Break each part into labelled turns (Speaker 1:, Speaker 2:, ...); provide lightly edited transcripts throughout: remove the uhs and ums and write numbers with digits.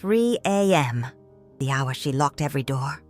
Speaker 1: 3 a.m., the hour she locked every door,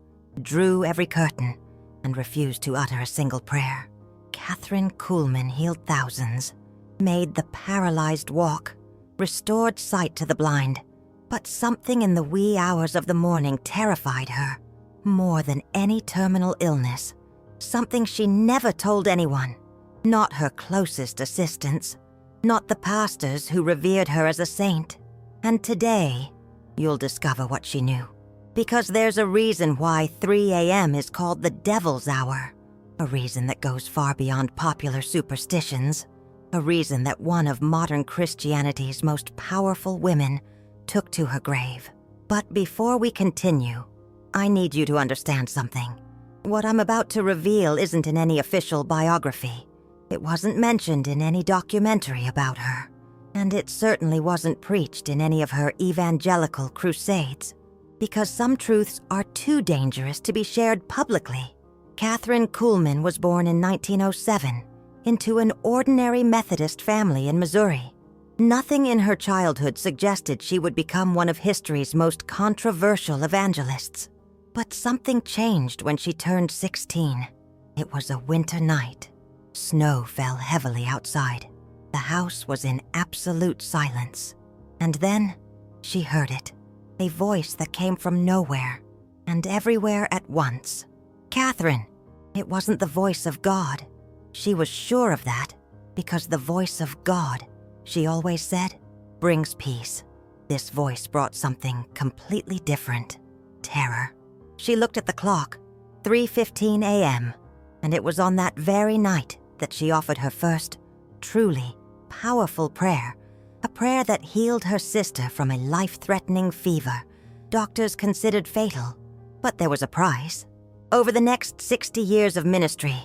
Speaker 1: drew every curtain, and refused to utter a single prayer. Kathryn Kuhlman healed thousands, made the paralyzed walk, restored sight to the blind. But something in the wee hours of the morning terrified her more than any terminal illness. Something she never told anyone, not her closest assistants, not the pastors who revered her as a saint. And today, you'll discover what she knew. Because there's a reason why 3 a.m. is called the Devil's Hour. A reason that goes far beyond popular superstitions. A reason that one of modern Christianity's most powerful women took to her grave. But before we continue, I need you to understand something. What I'm about to reveal isn't in any official biography. It wasn't mentioned in any documentary about her. And it certainly wasn't preached in any of her evangelical crusades. Because some truths are too dangerous to be shared publicly. Kathryn Kuhlman was born in 1907 into an ordinary Methodist family in Missouri. Nothing in her childhood suggested she would become one of history's most controversial evangelists. But something changed when she turned 16. It was a winter night. Snow fell heavily outside. The house was in absolute silence. And then she heard it. A voice that came from nowhere and everywhere at once. Kathryn. It wasn't the voice of God. She was sure of that because the voice of God, she always said, brings peace. This voice brought something completely different. Terror. She looked at the clock, 3:15 a.m., and it was on that very night that she offered her first, truly powerful prayer, a prayer that healed her sister from a life-threatening fever doctors considered fatal, but there was a price. Over the next 60 years of ministry,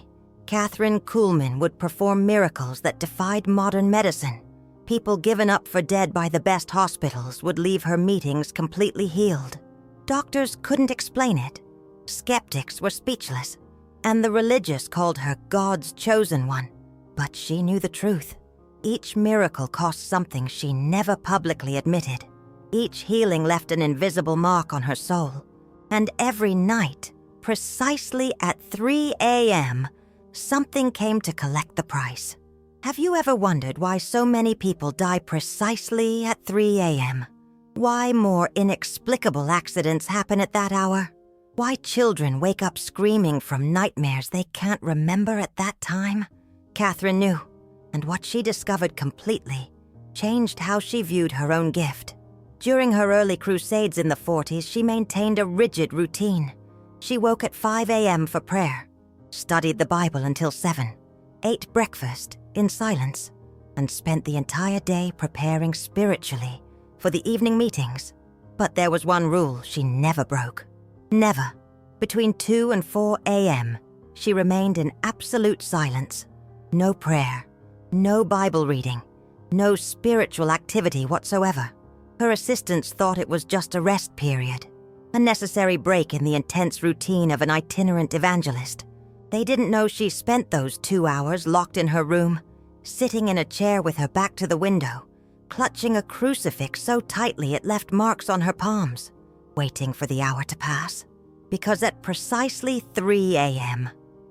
Speaker 1: Kathryn Kuhlman would perform miracles that defied modern medicine. People given up for dead by the best hospitals would leave her meetings completely healed. Doctors couldn't explain it. Skeptics were speechless, and the religious called her God's chosen one. But she knew the truth. Each miracle cost something she never publicly admitted. Each healing left an invisible mark on her soul. And every night, precisely at 3 a.m., something came to collect the price. Have you ever wondered why so many people die precisely at 3 a.m.? Why more inexplicable accidents happen at that hour? Why children wake up screaming from nightmares they can't remember at that time? Kathryn knew, and what she discovered completely changed how she viewed her own gift. During her early crusades in the 40s, she maintained a rigid routine. She woke at 5 a.m. for prayer, studied the Bible until 7, ate breakfast in silence, and spent the entire day preparing spiritually for the evening meetings. But there was one rule she never broke. Never. Between 2 and 4 a.m., she remained in absolute silence. No prayer, no Bible reading, no spiritual activity whatsoever. Her assistants thought it was just a rest period, a necessary break in the intense routine of an itinerant evangelist. They didn't know she spent those 2 hours locked in her room, sitting in a chair with her back to the window, clutching a crucifix so tightly it left marks on her palms, waiting for the hour to pass. Because at precisely 3 a.m.,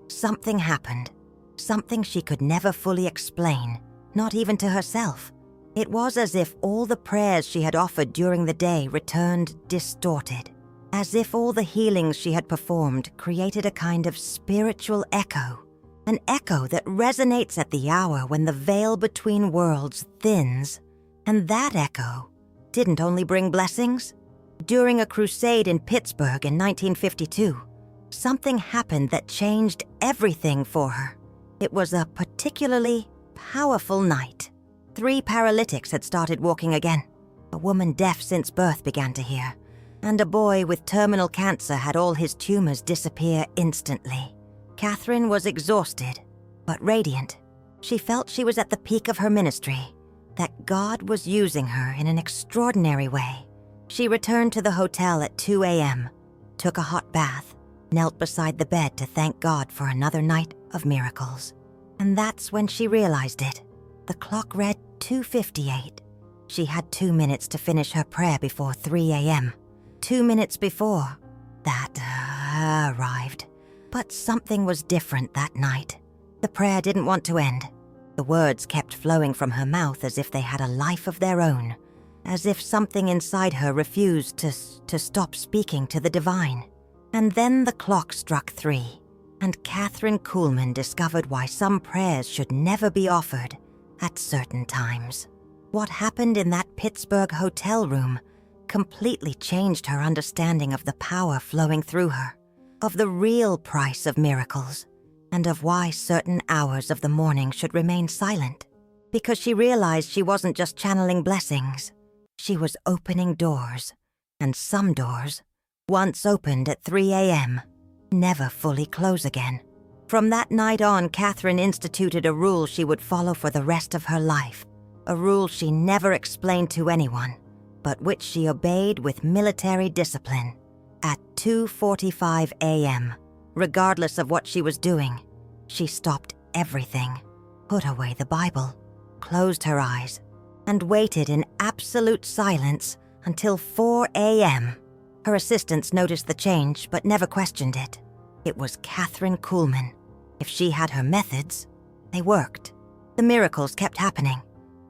Speaker 1: something happened, something she could never fully explain, not even to herself. It was as if all the prayers she had offered during the day returned distorted, as if all the healings she had performed created a kind of spiritual echo, an echo that resonates at the hour when the veil between worlds thins. And that echo didn't only bring blessings. During a crusade in Pittsburgh in 1952, something happened that changed everything for her. It was a particularly powerful night. 3 paralytics had started walking again. A woman deaf since birth began to hear, and a boy with terminal cancer had all his tumors disappear instantly. Kathryn was exhausted, but radiant. She felt she was at the peak of her ministry, that God was using her in an extraordinary way. She returned to the hotel at 2 a.m., took a hot bath, knelt beside the bed to thank God for another night of miracles. And that's when she realized it. The clock read 2:58. She had 2 minutes to finish her prayer before 3 a.m. 2 minutes before that arrived. But something was different that night. The prayer didn't want to end. The words kept flowing from her mouth as if they had a life of their own, as if something inside her refused to stop speaking to the divine. And then the clock struck 3, and Kathryn Kuhlman discovered why some prayers should never be offered at certain times. What happened in that Pittsburgh hotel room completely changed her understanding of the power flowing through her, of the real price of miracles, and of why certain hours of the morning should remain silent. Because she realized she wasn't just channeling blessings, she was opening doors, and some doors, once opened at 3 a.m., never fully close again. From that night on, Kathryn instituted a rule she would follow for the rest of her life, a rule she never explained to anyone, but which she obeyed with military discipline. At 2:45 a.m., regardless of what she was doing, she stopped everything, put away the Bible, closed her eyes, and waited in absolute silence until 4 a.m. Her assistants noticed the change but never questioned it. It was Kathryn Kuhlman. If she had her methods, they worked. The miracles kept happening.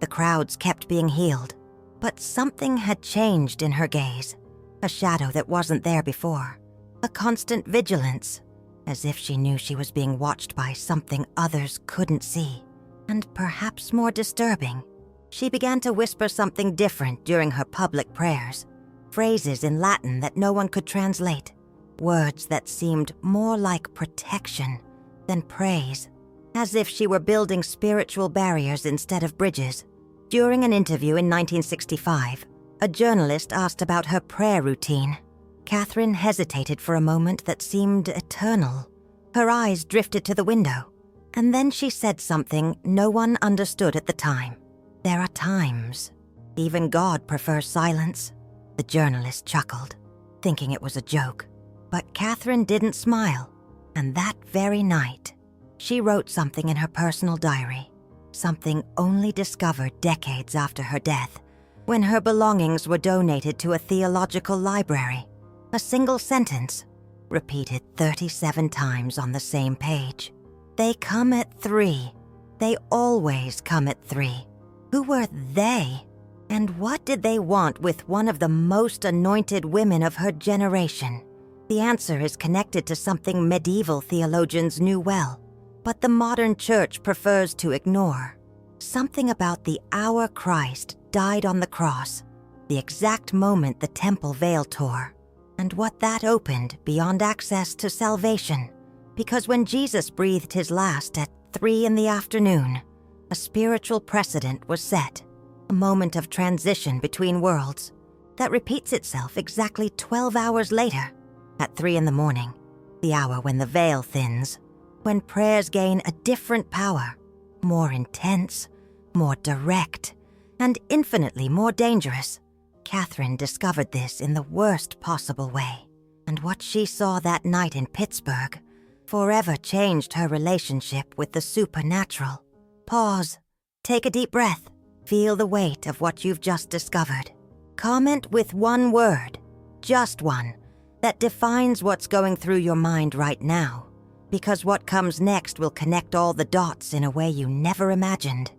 Speaker 1: The crowds kept being healed. But something had changed in her gaze, a shadow that wasn't there before, a constant vigilance, as if she knew she was being watched by something others couldn't see. And perhaps more disturbing, she began to whisper something different during her public prayers, phrases in Latin that no one could translate, words that seemed more like protection than praise, as if she were building spiritual barriers instead of bridges. During an interview in 1965, a journalist asked about her prayer routine. Kathryn hesitated for a moment that seemed eternal. Her eyes drifted to the window, and then she said something no one understood at the time. "There are times. Even God prefers silence." The journalist chuckled, thinking it was a joke. But Kathryn didn't smile, and that very night, she wrote something in her personal diary, something only discovered decades after her death, when her belongings were donated to a theological library. A single sentence, repeated 37 times on the same page. "They come at 3. They always come at 3. Who were they? And what did they want with one of the most anointed women of her generation?" The answer is connected to something medieval theologians knew well, but the modern church prefers to ignore. Something about the hour Christ died on the cross, the exact moment the temple veil tore, and what that opened beyond access to salvation. Because when Jesus breathed his last at 3 in the afternoon, a spiritual precedent was set, a moment of transition between worlds that repeats itself exactly 12 hours later, at 3 in the morning, the hour when the veil thins, when prayers gain a different power, more intense, more direct, and infinitely more dangerous. Kathryn discovered this in the worst possible way, and what she saw that night in Pittsburgh forever changed her relationship with the supernatural. Pause, take a deep breath, feel the weight of what you've just discovered. Comment with one word, just one, that defines what's going through your mind right now, because what comes next will connect all the dots in a way you never imagined,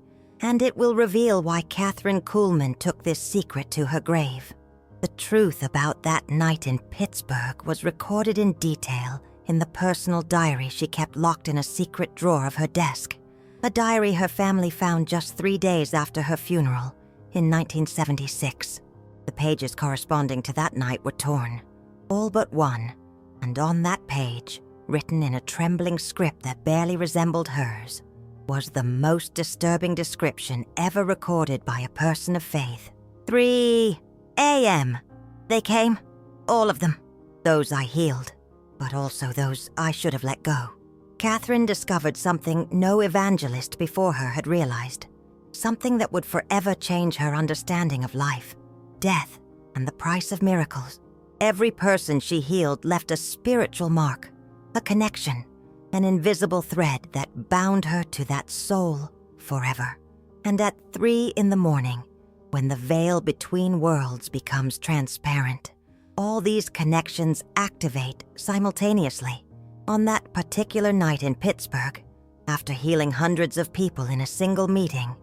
Speaker 1: and it will reveal why Kathryn Kuhlman took this secret to her grave. The truth about that night in Pittsburgh was recorded in detail in the personal diary she kept locked in a secret drawer of her desk, a diary her family found just 3 days after her funeral in 1976. The pages corresponding to that night were torn, all but one, and on that page, written in a trembling script that barely resembled hers, was the most disturbing description ever recorded by a person of faith. 3 a.m. They came, all of them, those I healed, but also those I should have let go. Kathryn discovered something no evangelist before her had realized, something that would forever change her understanding of life, death, and the price of miracles. Every person she healed left a spiritual mark, a connection, an invisible thread that bound her to that soul forever. And at 3 in the morning, when the veil between worlds becomes transparent. All these connections activate simultaneously. On that particular night in Pittsburgh, after healing hundreds of people in a single meeting,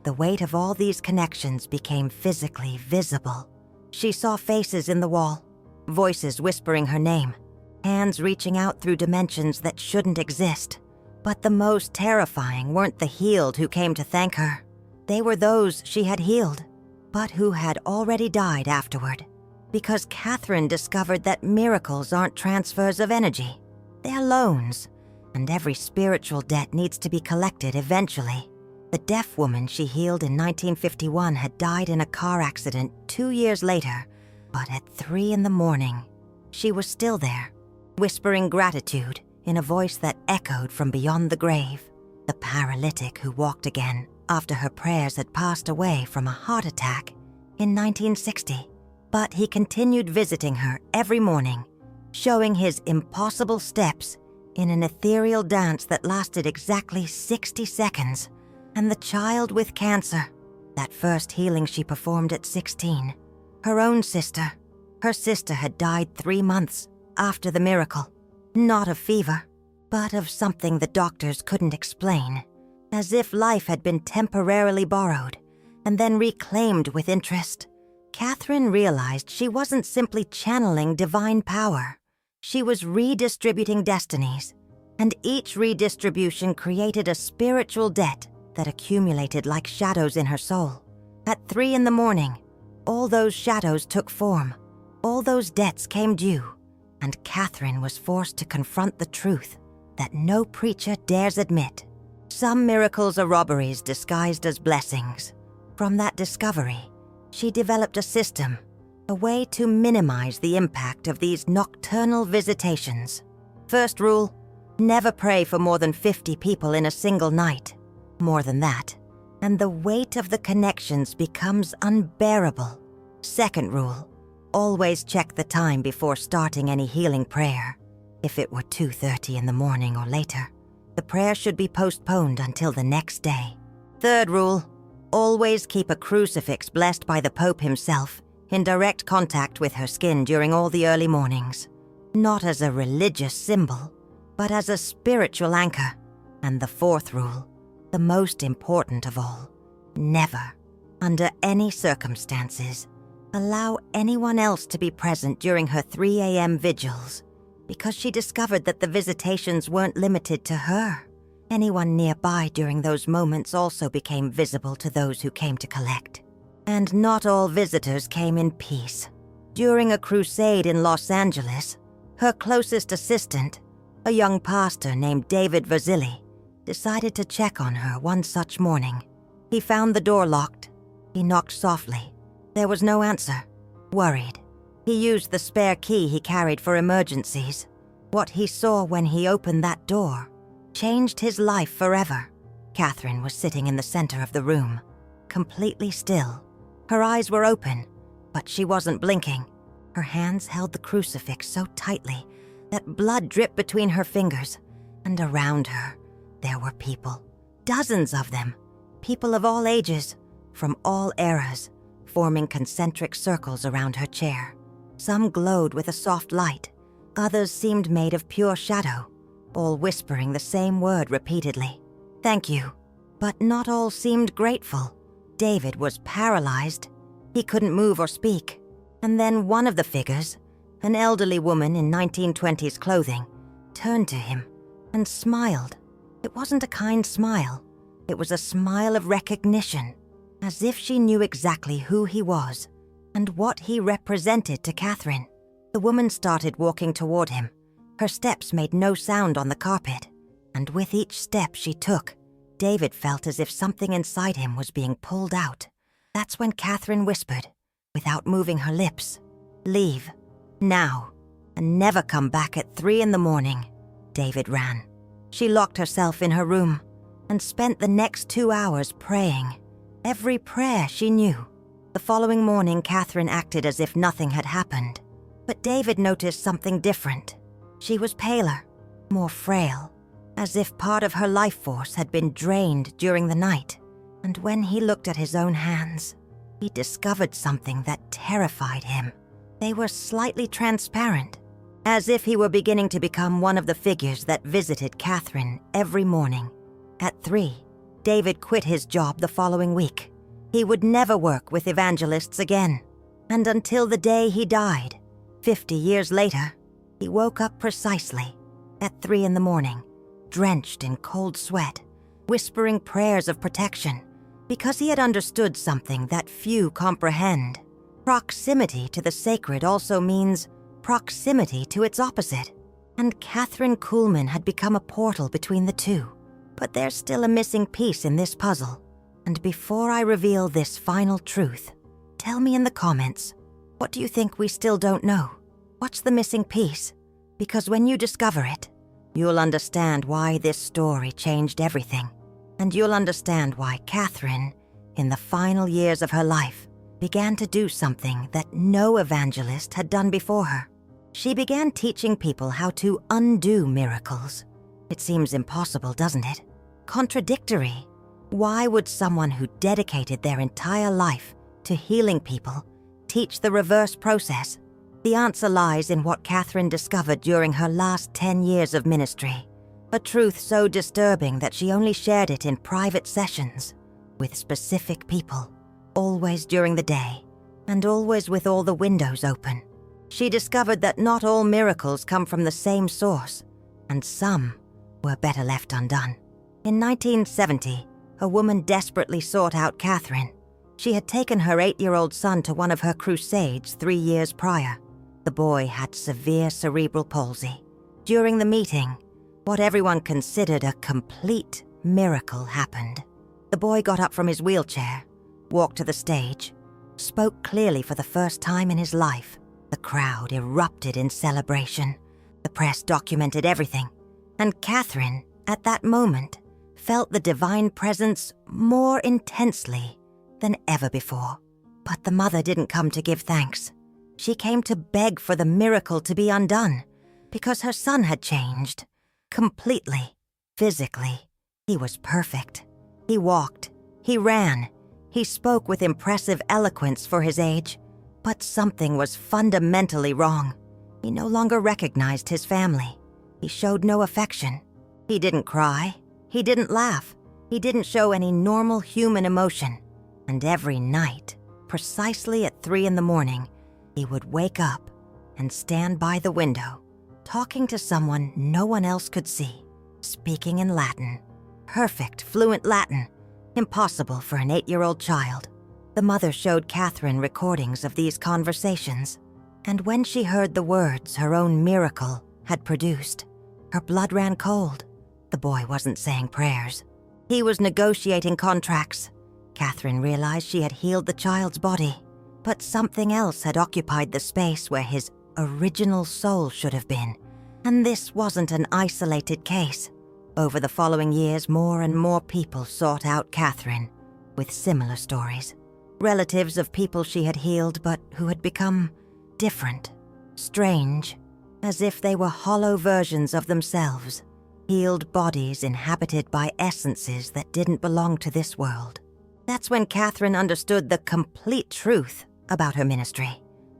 Speaker 1: the weight of all these connections became physically visible. She saw faces in the wall, voices whispering her name, hands reaching out through dimensions that shouldn't exist. But the most terrifying weren't the healed who came to thank her. They were those she had healed, but who had already died afterward. Because Kathryn discovered that miracles aren't transfers of energy. They're loans, and every spiritual debt needs to be collected eventually. The deaf woman she healed in 1951 had died in a car accident 2 years later, but at 3 a.m, she was still there, whispering gratitude in a voice that echoed from beyond the grave. The paralytic who walked again after her prayers had passed away from a heart attack in 1960. But he continued visiting her every morning, showing his impossible steps in an ethereal dance that lasted exactly 60 seconds. And the child with cancer, that first healing she performed at 16, her own sister. Her sister had died 3 months after the miracle. Not of fever, but of something the doctors couldn't explain, as if life had been temporarily borrowed and then reclaimed with interest. Kathryn realized she wasn't simply channeling divine power. She was redistributing destinies, and each redistribution created a spiritual debt that accumulated like shadows in her soul. At 3 a.m, all those shadows took form. All those debts came due, and Kathryn was forced to confront the truth that no preacher dares admit. Some miracles are robberies disguised as blessings. From that discovery, she developed a system, a way to minimize the impact of these nocturnal visitations. First rule, never pray for more than 50 people in a single night. More than that, and the weight of the connections becomes unbearable. Second rule, always check the time before starting any healing prayer. If it were 2:30 in the morning or later, the prayer should be postponed until the next day. Third rule, always keep a crucifix blessed by the Pope himself in direct contact with her skin during all the early mornings. Not as a religious symbol, but as a spiritual anchor. And the fourth rule, the most important of all, never, under any circumstances, allow anyone else to be present during her 3 a.m. vigils, because she discovered that the visitations weren't limited to her. Anyone nearby during those moments also became visible to those who came to collect. And not all visitors came in peace. During a crusade in Los Angeles, her closest assistant, a young pastor named David Verzilli, decided to check on her one such morning. He found the door locked. He knocked softly. There was no answer. Worried, he used the spare key he carried for emergencies. What he saw when he opened that door changed his life forever. Kathryn was sitting in the center of the room, completely still. Her eyes were open, but she wasn't blinking. Her hands held the crucifix so tightly that blood dripped between her fingers, and around her, there were people, dozens of them, people of all ages, from all eras, forming concentric circles around her chair. Some glowed with a soft light, others seemed made of pure shadow, all whispering the same word repeatedly, "Thank you." But not all seemed grateful. David was paralyzed. He couldn't move or speak. And then one of the figures, an elderly woman in 1920s clothing, turned to him and smiled. It wasn't a kind smile. It was a smile of recognition, as if she knew exactly who he was and what he represented to Kathryn. The woman started walking toward him. Her steps made no sound on the carpet, and with each step she took, David felt as if something inside him was being pulled out. That's when Kathryn whispered, without moving her lips, "Leave, now, and never come back at 3 a.m. David ran. She locked herself in her room and spent the next 2 hours praying. Every prayer she knew. The following morning, Kathryn acted as if nothing had happened. But David noticed something different. She was paler, more frail, as if part of her life force had been drained during the night. And when he looked at his own hands, he discovered something that terrified him. They were slightly transparent, as if he were beginning to become one of the figures that visited Kathryn every morning. At 3, David quit his job the following week. He would never work with evangelists again. And until the day he died, 50 years later, he woke up precisely at 3 in the morning, drenched in cold sweat, whispering prayers of protection, because he had understood something that few comprehend. Proximity to the sacred also means proximity to its opposite, and Kathryn Kuhlman had become a portal between the two. But there's still a missing piece in this puzzle, and before I reveal this final truth, tell me in the comments, what do you think we still don't know? What's the missing piece? Because when you discover it, you'll understand why this story changed everything, and you'll understand why Kathryn, in the final years of her life, began to do something that no evangelist had done before her. She began teaching people how to undo miracles. It seems impossible, doesn't it? Contradictory. Why would someone who dedicated their entire life to healing people teach the reverse process? The answer lies in what Kathryn discovered during her last 10 years of ministry, a truth so disturbing that she only shared it in private sessions with specific people, always during the day, and always with all the windows open. She discovered that not all miracles come from the same source, and some were better left undone. In 1970, a woman desperately sought out Kathryn. She had taken her 8-year-old son to one of her crusades 3 years prior. The boy had severe cerebral palsy. During the meeting, what everyone considered a complete miracle happened. The boy got up from his wheelchair, walked to the stage, spoke clearly for the first time in his life. The crowd erupted in celebration. The press documented everything, and Kathryn, at that moment, felt the divine presence more intensely than ever before. But the mother didn't come to give thanks. She came to beg for the miracle to be undone, because her son had changed. Completely. Physically. He was perfect. He walked. He ran. He spoke with impressive eloquence for his age. But something was fundamentally wrong. He no longer recognized his family. He showed no affection. He didn't cry. He didn't laugh. He didn't show any normal human emotion. And every night, precisely at 3 in the morning, he would wake up and stand by the window, talking to someone no one else could see, speaking in Latin. Perfect, fluent Latin, impossible for an 8-year-old child. The mother showed Kathryn recordings of these conversations, and when she heard the words her own miracle had produced, her blood ran cold. The boy wasn't saying prayers. He was negotiating contracts. Kathryn realized she had healed the child's body, but something else had occupied the space where his original soul should have been. And this wasn't an isolated case. Over the following years, more and more people sought out Kathryn with similar stories. Relatives of people she had healed but who had become different, strange, as if they were hollow versions of themselves, healed bodies inhabited by essences that didn't belong to this world. That's when Kathryn understood the complete truth about her ministry.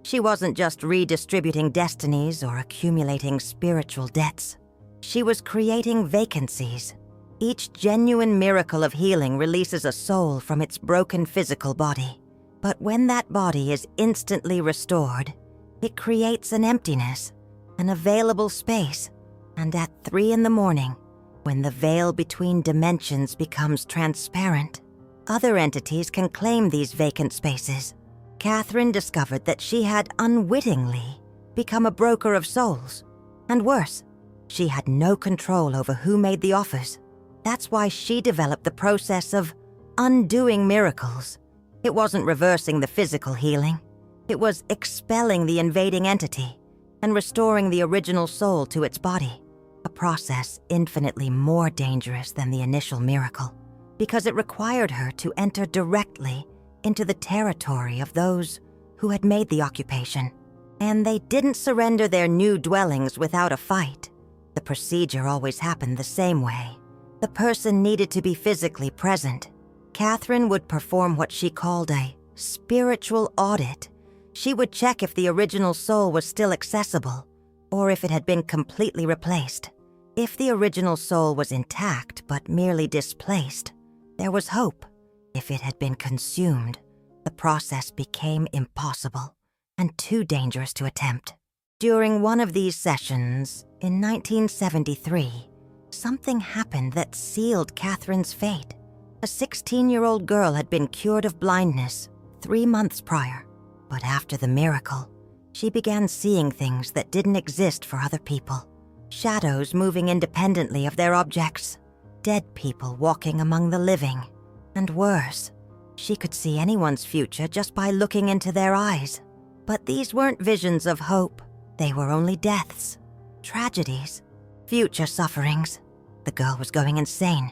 Speaker 1: She wasn't just redistributing destinies or accumulating spiritual debts. She was creating vacancies. Each genuine miracle of healing releases a soul from its broken physical body. But when that body is instantly restored, it creates an emptiness, an available space. And at 3 in the morning, when the veil between dimensions becomes transparent, other entities can claim these vacant spaces. Kathryn discovered that she had unwittingly become a broker of souls. And worse, she had no control over who made the offers. That's why she developed the process of undoing miracles. It wasn't reversing the physical healing. It was expelling the invading entity and restoring the original soul to its body, a process infinitely more dangerous than the initial miracle, because it required her to enter directly into the territory of those who had made the occupation. And they didn't surrender their new dwellings without a fight. The procedure always happened the same way. The person needed to be physically present. Kathryn would perform what she called a spiritual audit. She would check if the original soul was still accessible, or if it had been completely replaced. If the original soul was intact but merely displaced, there was hope. If it had been consumed, the process became impossible and too dangerous to attempt. During one of these sessions, in 1973, something happened that sealed Kathryn's fate. A 16-year-old girl had been cured of blindness 3 months prior, but after the miracle, she began seeing things that didn't exist for other people. Shadows moving independently of their objects, dead people walking among the living, and worse, she could see anyone's future just by looking into their eyes. But these weren't visions of hope. They were only deaths, tragedies, future sufferings. The girl was going insane.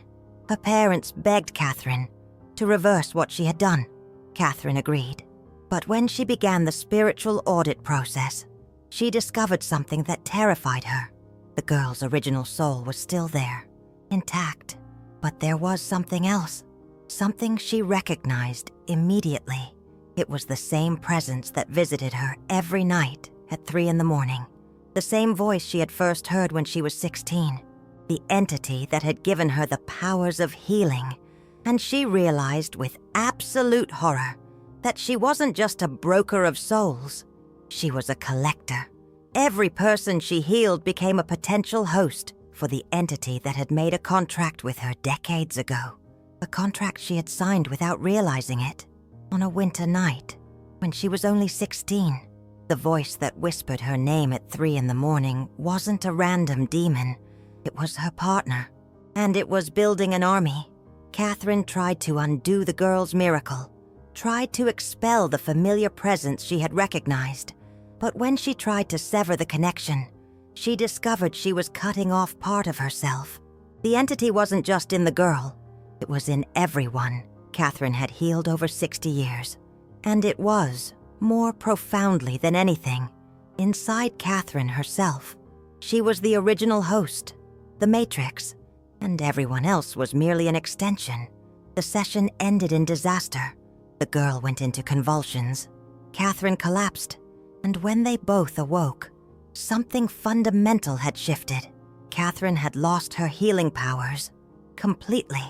Speaker 1: Her parents begged Kathryn to reverse what she had done. Kathryn agreed. But when she began the spiritual audit process, she discovered something that terrified her. The girl's original soul was still there, intact. But there was something else, something she recognized immediately. It was the same presence that visited her every night at 3 a.m, the same voice she had first heard when she was 16, the entity that had given her the powers of healing. And she realized with absolute horror that she wasn't just a broker of souls, she was a collector. Every person she healed became a potential host for the entity that had made a contract with her decades ago, a contract she had signed without realizing it, on a winter night when she was only 16. The voice that whispered her name at 3 a.m. wasn't a random demon. It was her partner, and it was building an army. Kathryn tried to undo the girl's miracle, tried to expel the familiar presence she had recognized. But when she tried to sever the connection, she discovered she was cutting off part of herself. The entity wasn't just in the girl, it was in everyone Kathryn had healed over 60 years. And it was, more profoundly than anything, inside Kathryn herself. She was the original host, the Matrix, and everyone else was merely an extension. The session ended in disaster. The girl went into convulsions. Kathryn collapsed, and when they both awoke, something fundamental had shifted. Kathryn had lost her healing powers completely,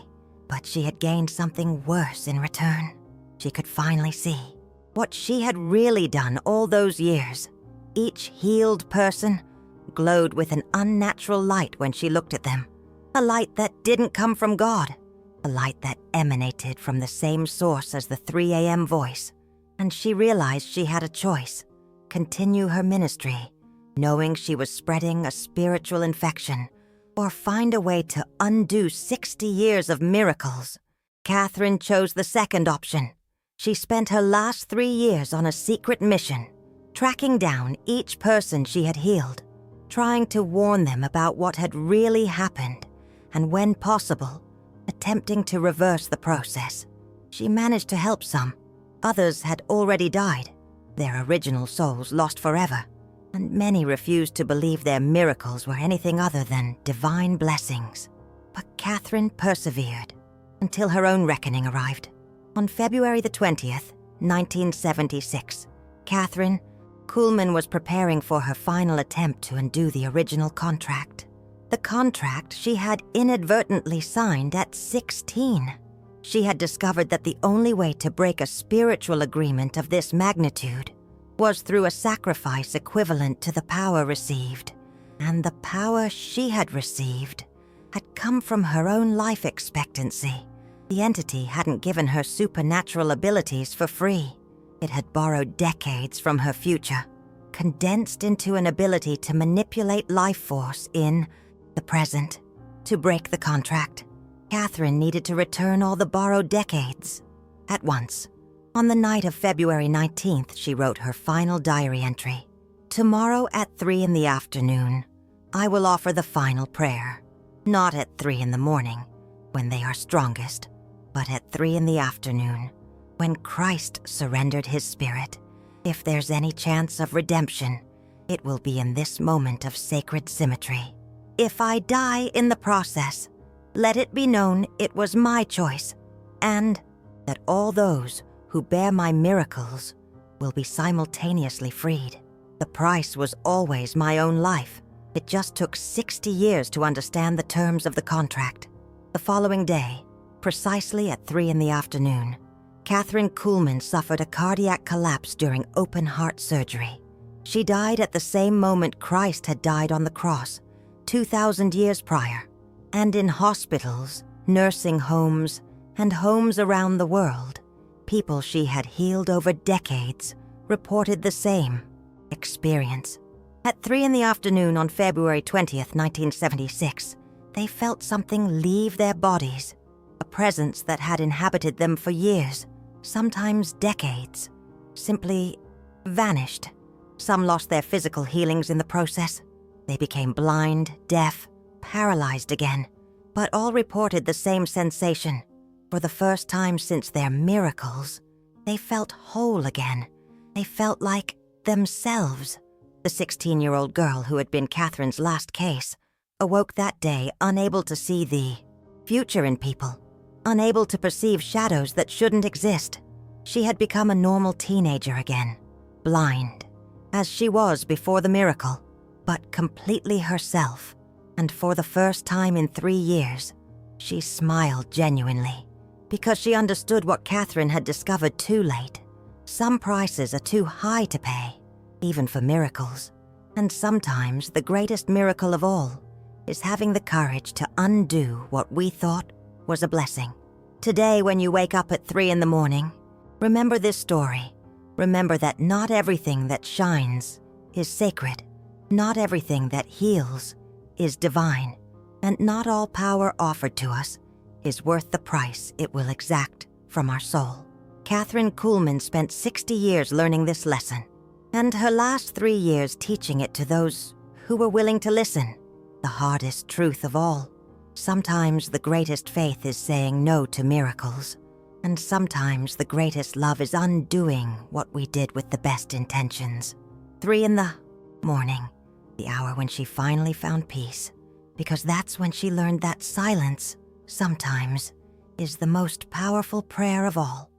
Speaker 1: but she had gained something worse in return. She could finally see what she had really done all those years. Each healed person glowed with an unnatural light when she looked at them, a light that didn't come from God, a light that emanated from the same source as the 3 a.m. voice. And she realized she had a choice: continue her ministry, knowing she was spreading a spiritual infection, or find a way to undo 60 years of miracles. Kathryn chose the second option. She spent her last 3 years on a secret mission, tracking down each person she had healed, trying to warn them about what had really happened, and when possible, attempting to reverse the process. She managed to help some. Others had already died, their original souls lost forever, and many refused to believe their miracles were anything other than divine blessings. But Kathryn persevered until her own reckoning arrived. On February the 20th, 1976, Kathryn Kuhlman was preparing for her final attempt to undo the original contract. The contract she had inadvertently signed at 16. She had discovered that the only way to break a spiritual agreement of this magnitude was through a sacrifice equivalent to the power received. And the power she had received had come from her own life expectancy. The entity hadn't given her supernatural abilities for free. It had borrowed decades from her future, condensed into an ability to manipulate life force in the present. To break the contract, Kathryn needed to return all the borrowed decades at once. On the night of February 19th, she wrote her final diary entry. Tomorrow at 3 p.m, I will offer the final prayer. Not at 3 a.m, when they are strongest, but at 3 p.m, when Christ surrendered his spirit. If there's any chance of redemption, it will be in this moment of sacred symmetry. If I die in the process, let it be known it was my choice, and that all those who bear my miracles will be simultaneously freed. The price was always my own life. It just took 60 years to understand the terms of the contract. The following day, precisely at 3 in the afternoon, Kathryn Kuhlman suffered a cardiac collapse during open-heart surgery. She died at the same moment Christ had died on the cross, 2,000 years prior. And in hospitals, nursing homes, and homes around the world, people she had healed over decades reported the same experience. At 3 in the afternoon on February 20th, 1976, they felt something leave their bodies, a presence that had inhabited them for years, sometimes decades, simply vanished. Some lost their physical healings in the process. They became blind, deaf, paralyzed again, but all reported the same sensation. For the first time since their miracles, they felt whole again. They felt like themselves. The 16-year-old girl who had been Kathryn's last case awoke that day unable to see the future in people, unable to perceive shadows that shouldn't exist. She had become a normal teenager again, blind, as she was before the miracle, but completely herself. And for the first time in 3 years, she smiled genuinely, because she understood what Kathryn had discovered too late. Some prices are too high to pay, even for miracles. And sometimes the greatest miracle of all is having the courage to undo what we thought was a blessing. Today, when you wake up at 3 in the morning, remember this story. Remember that not everything that shines is sacred. Not everything that heals is divine. And not all power offered to us is worth the price it will exact from our soul. Kathryn Kuhlman spent 60 years learning this lesson, and her last 3 years teaching it to those who were willing to listen. The hardest truth of all. Sometimes the greatest faith is saying no to miracles, and sometimes the greatest love is undoing what we did with the best intentions. 3 in the morning, the hour when she finally found peace, because that's when she learned that silence, sometimes, is the most powerful prayer of all.